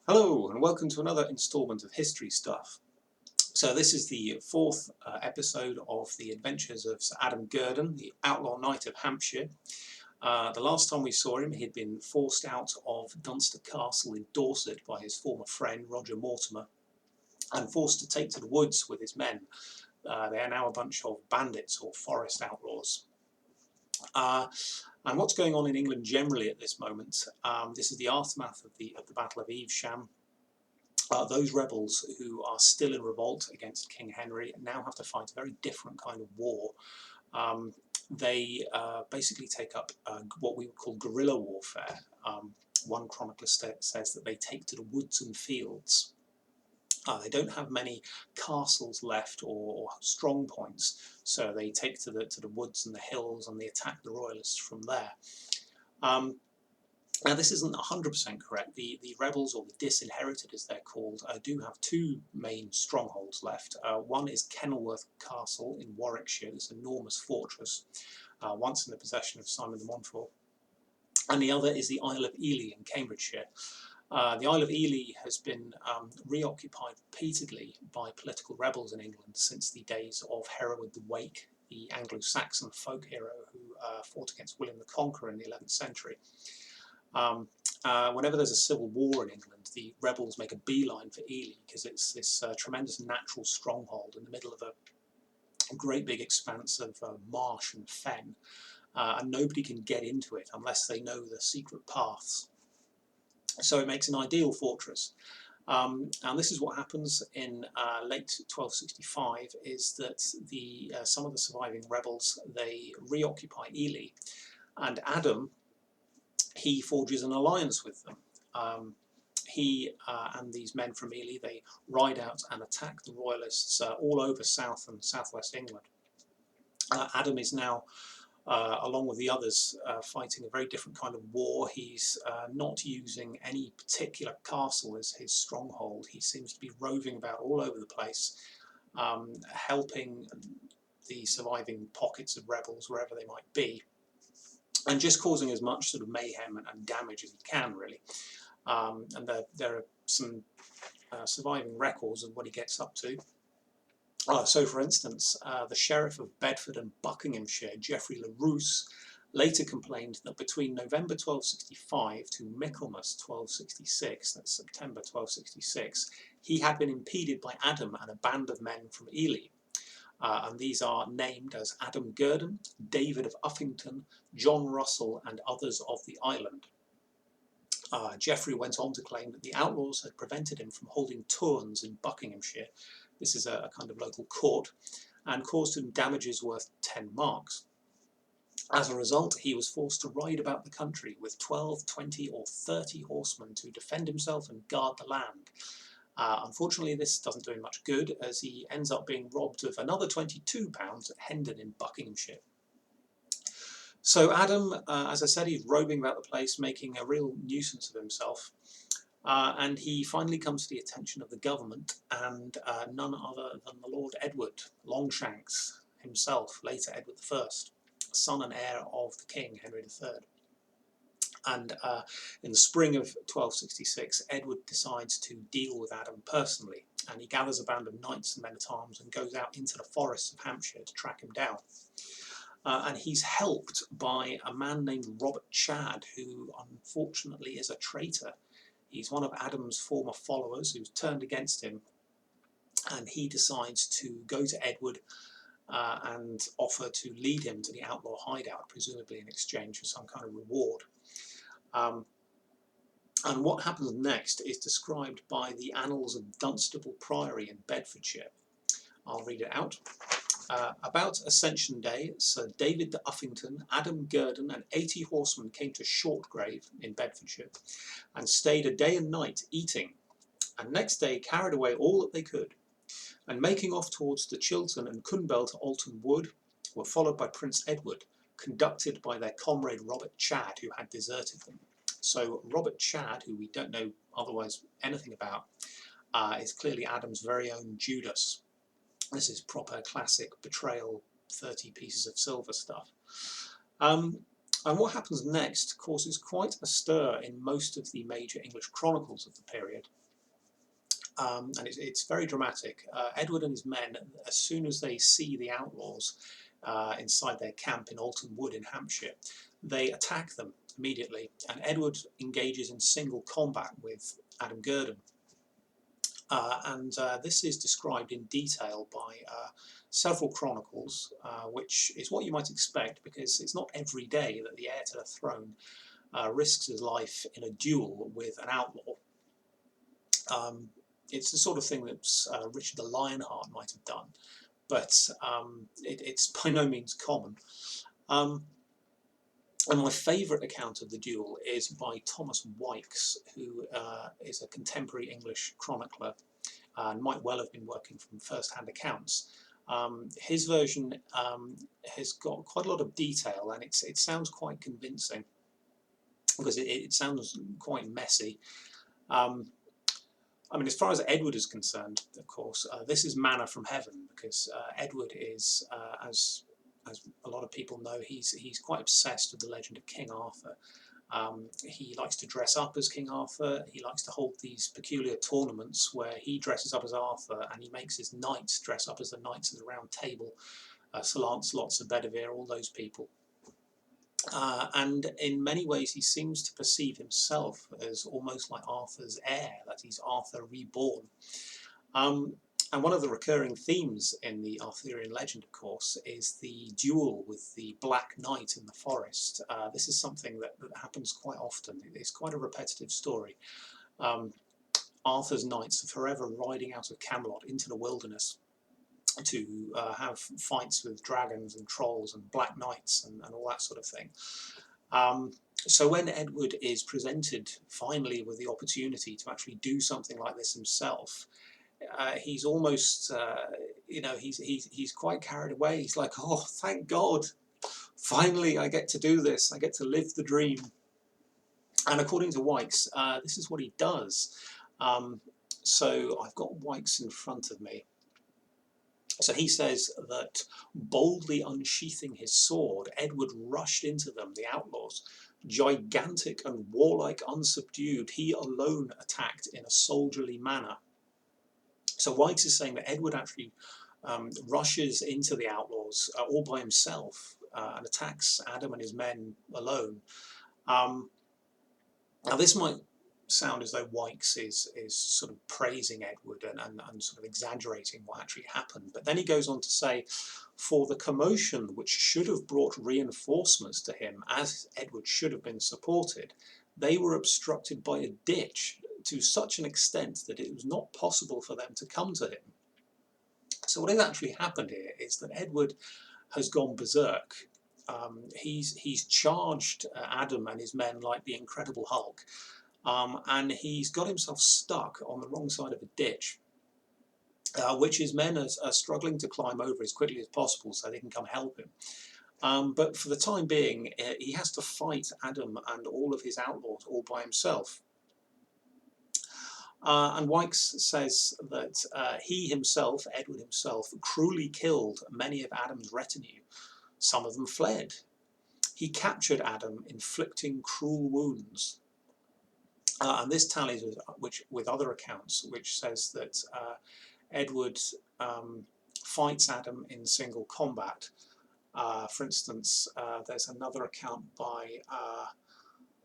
Hello and welcome to another instalment of History Stuff. So this is the fourth episode of the adventures of Sir Adam de Gurdon, the Outlaw Knight of Hampshire. The last time we saw him, he'd been forced out of Dunster Castle in Dorset by his former friend Roger Mortimer and forced to take to the woods with his men. They are now a bunch of bandits or forest outlaws. And what's going on in England generally at this moment? This is the aftermath of the Battle of Evesham. Those rebels who are still in revolt against King Henry now have to fight a very different kind of war. They basically take up what we would call guerrilla warfare. One chronicler says that they take to the woods and fields. They don't have many castles left or strong points, so they take to the woods and the hills and they attack the royalists from there. Now this isn't 100% correct. The rebels, or the disinherited as they're called, do have two main strongholds left. One is Kenilworth Castle in Warwickshire, this enormous fortress, once in the possession of Simon de Montfort. And the other is the Isle of Ely in Cambridgeshire. The Isle of Ely has been reoccupied repeatedly by political rebels in England since the days of Hereward the Wake, the Anglo-Saxon folk hero who fought against William the Conqueror in the 11th century. Whenever there's a civil war in England, the rebels make a beeline for Ely because it's this tremendous natural stronghold in the middle of a great big expanse of marsh and fen, and nobody can get into it unless they know the secret paths. So it makes an ideal fortress. And this is what happens in late 1265, is that some of the surviving rebels, they reoccupy Ely, and Adam, he forges an alliance with them. He and these men from Ely, they ride out and attack the royalists all over South and Southwest England. Adam is now, along with the others, fighting a very different kind of war. He's not using any particular castle as his stronghold. He seems to be roving about all over the place, helping the surviving pockets of rebels wherever they might be, and just causing as much sort of mayhem and damage as he can, really. And there are some surviving records of what he gets up to. So, for instance, the Sheriff of Bedford and Buckinghamshire, Geoffrey Le Roos, later complained that between November 1265 to Michaelmas 1266, that's September 1266, he had been impeded by Adam and a band of men from Ely. And these are named as Adam Gurdon, David of Uffington, John Russell, and others of the island. Geoffrey went on to claim that the outlaws had prevented him from holding tourns in Buckinghamshire. This is a kind of local court, and caused him damages worth 10 marks. As a result, he was forced to ride about the country with 12, 20 or 30 horsemen to defend himself and guard the land. Unfortunately, this doesn't do him much good, as he ends up being robbed of another £22 at Hendon in Buckinghamshire. So Adam, as I said, he's roving about the place, making a real nuisance of himself. And he finally comes to the attention of the government, and none other than the Lord Edward Longshanks himself, later Edward I, son and heir of the king, Henry III. And in the spring of 1266, Edward decides to deal with Adam personally, and he gathers a band of knights and men-at-arms and goes out into the forests of Hampshire to track him down. And he's helped by a man named Robert Chadd, who unfortunately is a traitor. He's one of Adam's former followers who's turned against him, and he decides to go to Edward and offer to lead him to the outlaw hideout, presumably in exchange for some kind of reward. And what happens next is described by the Annals of Dunstable Priory in Bedfordshire. I'll read it out. About Ascension Day, Sir David de Uffington, Adam Gurdon, and 80 horsemen came to Shortgrave in Bedfordshire, and stayed a day and night eating, and next day carried away all that they could, and making off towards the Chiltern and Cunbell to Alton Wood, were followed by Prince Edward, conducted by their comrade Robert Chadd, who had deserted them. So Robert Chadd, who we don't know otherwise anything about, is clearly Adam's very own Judas. This is proper classic betrayal, 30 pieces of silver stuff. And what happens next causes quite a stir in most of the major English chronicles of the period. And it's very dramatic. Edward and his men, as soon as they see the outlaws inside their camp in Alton Wood in Hampshire, they attack them immediately. And Edward engages in single combat with Adam Gurdon. This is described in detail by several chronicles, which is what you might expect, because it's not every day that the heir to the throne risks his life in a duel with an outlaw. It's the sort of thing that Richard the Lionheart might have done, but it's by no means common. And my favourite account of the duel is by Thomas Wykes, who is a contemporary English chronicler and might well have been working from first-hand accounts. His version has got quite a lot of detail, and it sounds quite convincing, because it sounds quite messy. I mean, as far as Edward is concerned, of course, this is manna from heaven, because Edward is, as a lot of people know, he's quite obsessed with the legend of King Arthur. He likes to dress up as King Arthur. He likes to hold these peculiar tournaments where he dresses up as Arthur, and he makes his knights dress up as the Knights of the Round Table, Sir Lancelot, Sir Bedivere, all those people. And in many ways he seems to perceive himself as almost like Arthur's heir, that he's Arthur reborn. And one of the recurring themes in the Arthurian legend, of course, is the duel with the Black Knight in the forest. This is something that happens quite often. It's quite a repetitive story. Arthur's knights are forever riding out of Camelot into the wilderness to have fights with dragons and trolls and black knights and all that sort of thing. So when Edward is presented finally with the opportunity to actually do something like this himself, he's almost, he's quite carried away. He's like, oh, thank God, finally I get to do this. I get to live the dream. And according to Wykes, this is what he does. So I've got Wykes in front of me. So he says that, boldly unsheathing his sword, Edward rushed into them, the outlaws. Gigantic and warlike, unsubdued, he alone attacked in a soldierly manner. So Wykes is saying that Edward actually rushes into the outlaws all by himself and attacks Adam and his men alone. Now this might sound as though Wykes is sort of praising Edward and sort of exaggerating what actually happened. But then he goes on to say, for the commotion which should have brought reinforcements to him, as Edward should have been supported, they were obstructed by a ditch to such an extent that it was not possible for them to come to him. So what has actually happened here is that Edward has gone berserk. He's charged Adam and his men like the Incredible Hulk. And he's got himself stuck on the wrong side of a ditch, which his men are struggling to climb over as quickly as possible so they can come help him. But for the time being, he has to fight Adam and all of his outlaws all by himself. And Wykes says that he himself, Edward himself, cruelly killed many of Adam's retinue. Some of them fled. He captured Adam, inflicting cruel wounds. And this tallies with other accounts, which says that Edward fights Adam in single combat. For instance, there's another account by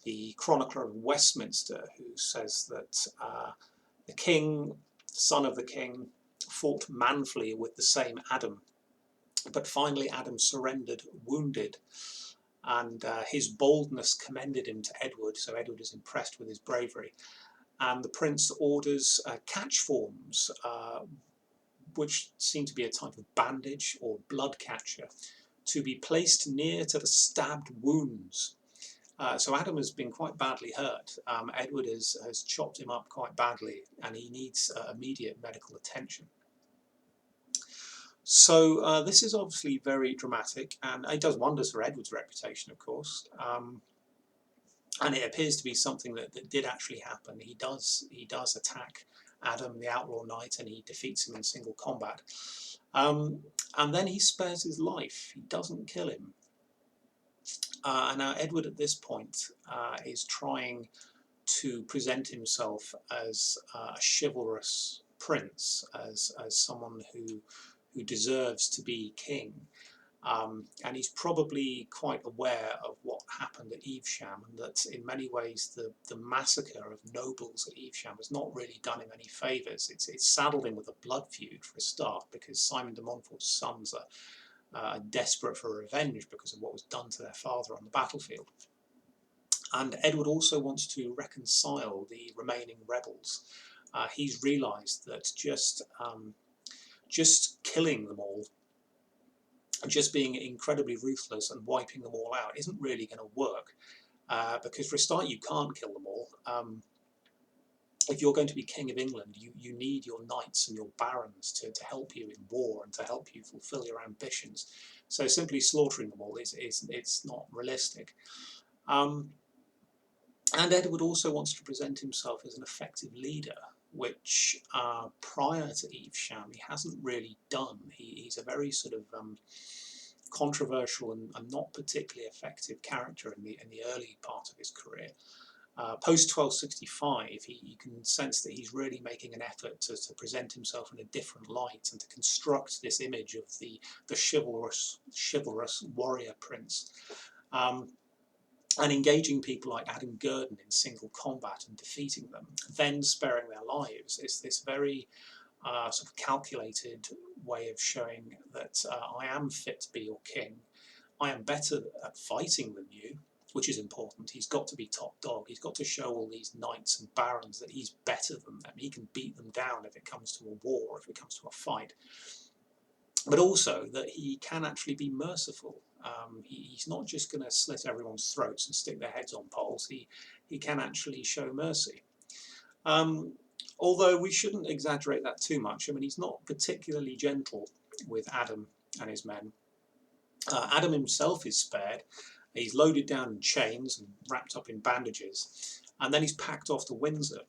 the chronicler of Westminster, who says that the king, son of the king, fought manfully with the same Adam, but finally Adam surrendered wounded. And his boldness commended him to Edward, so Edward is impressed with his bravery. And the prince orders catch forms, which seem to be a type of bandage or blood catcher, to be placed near to the stabbed wounds. So Adam has been quite badly hurt. Edward has chopped him up quite badly, and he needs immediate medical attention. So this is obviously very dramatic, and it does wonders for Edward's reputation, of course. And it appears to be something that did actually happen. He does attack Adam, the Outlaw Knight, and he defeats him in single combat. And then he spares his life. He doesn't kill him. And now Edward at this point is trying to present himself as a chivalrous prince, as someone who deserves to be king. And he's probably quite aware of what happened at Evesham, and that in many ways the massacre of nobles at Evesham has not really done him any favours. It's saddled him with a blood feud for a start, because Simon de Montfort's sons are desperate for revenge because of what was done to their father on the battlefield. And Edward also wants to reconcile the remaining rebels. He's realised that just killing them all, just being incredibly ruthless and wiping them all out, isn't really going to work. Because for a start, you can't kill them all. If you're going to be King of England, you need your knights and your barons to help you in war and to help you fulfil your ambitions. So simply slaughtering them all it's not realistic. And Edward also wants to present himself as an effective leader, which prior to Evesham he hasn't really done. He's a very sort of controversial and not particularly effective character in the early part of his career. Post 1265, you can sense that he's really making an effort to present himself in a different light and to construct this image of the chivalrous warrior prince. And engaging people like Adam Gurdon in single combat and defeating them, then sparing their lives, is this very sort of calculated way of showing that I am fit to be your king. I am better at fighting than you, which is important. He's got to be top dog. He's got to show all these knights and barons that he's better than them. He can beat them down if it comes to a war, if it comes to a fight. But also that he can actually be merciful. He's not just going to slit everyone's throats and stick their heads on poles. He can actually show mercy. Although we shouldn't exaggerate that too much. I mean, he's not particularly gentle with Adam and his men. Adam himself is spared. He's loaded down in chains and wrapped up in bandages. And then he's packed off to Windsor.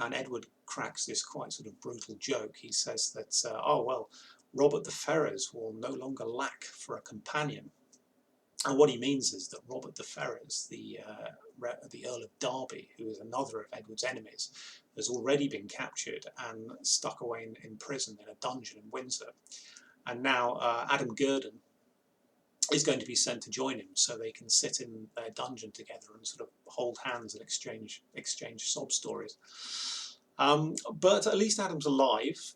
And Edward cracks this quite sort of brutal joke. He says that, oh, well, Robert the Ferrers will no longer lack for a companion. And what he means is that Robert the Ferrers, the Earl of Derby, who is another of Edward's enemies, has already been captured and stuck away in prison in a dungeon in Windsor. And now Adam Gurdon is going to be sent to join him, so they can sit in their dungeon together and sort of hold hands and exchange sob stories. But at least Adam's alive.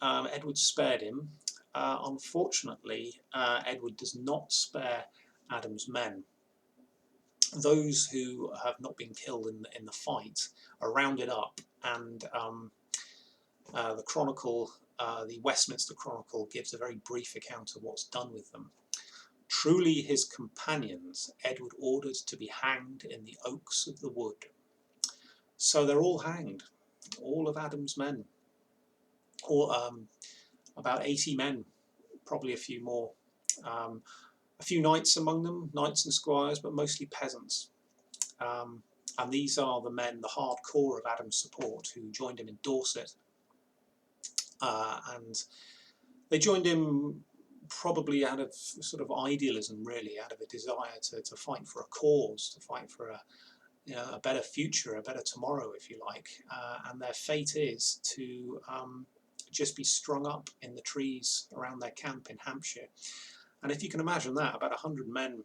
Edward spared him. Unfortunately, Edward does not spare Adam's men. Those who have not been killed in the fight are rounded up, and the Chronicle, the Westminster Chronicle, gives a very brief account of what's done with them. Truly his companions Edward ordered to be hanged in the oaks of the wood. So they're all hanged, all of Adam's men, or about 80 men, probably a few more. A few knights among them, knights and squires, but mostly peasants. And these are the men, the hardcore of Adam's support, who joined him in Dorset. And they joined him probably out of sort of idealism, really, out of a desire to fight for a cause, to fight for a better future, a better tomorrow, if you like. And their fate is to just be strung up in the trees around their camp in Hampshire. And if you can imagine that, about 100 men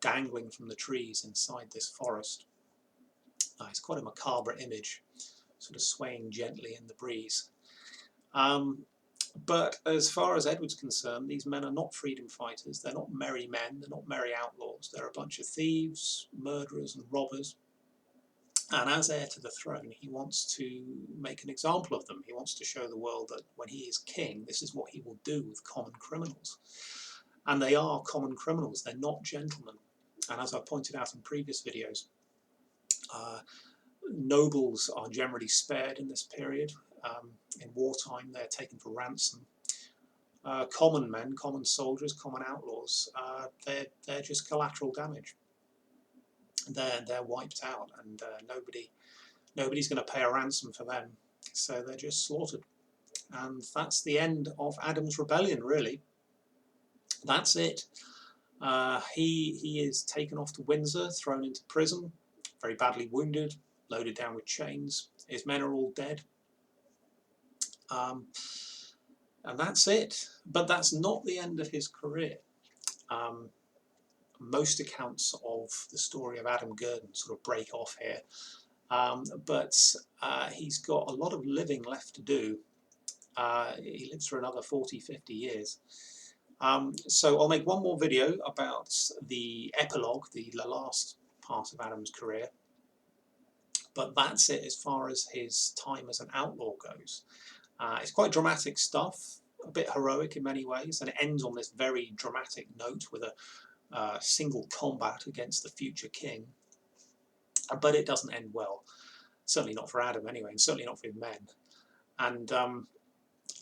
dangling from the trees inside this forest. It's quite a macabre image, sort of swaying gently in the breeze. But as far as Edward's concerned, these men are not freedom fighters. They're not merry men. They're not merry outlaws. They're a bunch of thieves, murderers and robbers. And as heir to the throne, he wants to make an example of them. He wants to show the world that when he is king, this is what he will do with common criminals. And they are common criminals. They're not gentlemen. And as I pointed out in previous videos, nobles are generally spared in this period. In wartime, they're taken for ransom. Common men, common soldiers, common outlaws, they're just collateral damage. They're wiped out, and nobody's going to pay a ransom for them, so they're just slaughtered. And that's the end of Adam's rebellion, really. That's it. He is taken off to Windsor, thrown into prison, very badly wounded, loaded down with chains. His men are all dead. And that's it. But that's not the end of his career. Most accounts of the story of Adam Gurdon sort of break off here. But he's got a lot of living left to do. He lives for another 40, 50 years. So I'll make one more video about the epilogue, the last part of Adam's career. But that's it as far as his time as an outlaw goes. It's quite dramatic stuff, a bit heroic in many ways, and it ends on this very dramatic note with a single combat against the future king. But it doesn't end well. Certainly not for Adam anyway, and certainly not for his men. And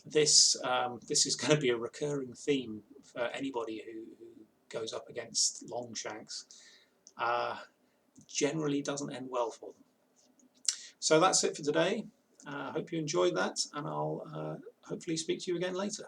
this is going to be a recurring theme for anybody who goes up against Longshanks. Generally doesn't end well for them. So that's it for today. I hope you enjoyed that, and I'll hopefully speak to you again later.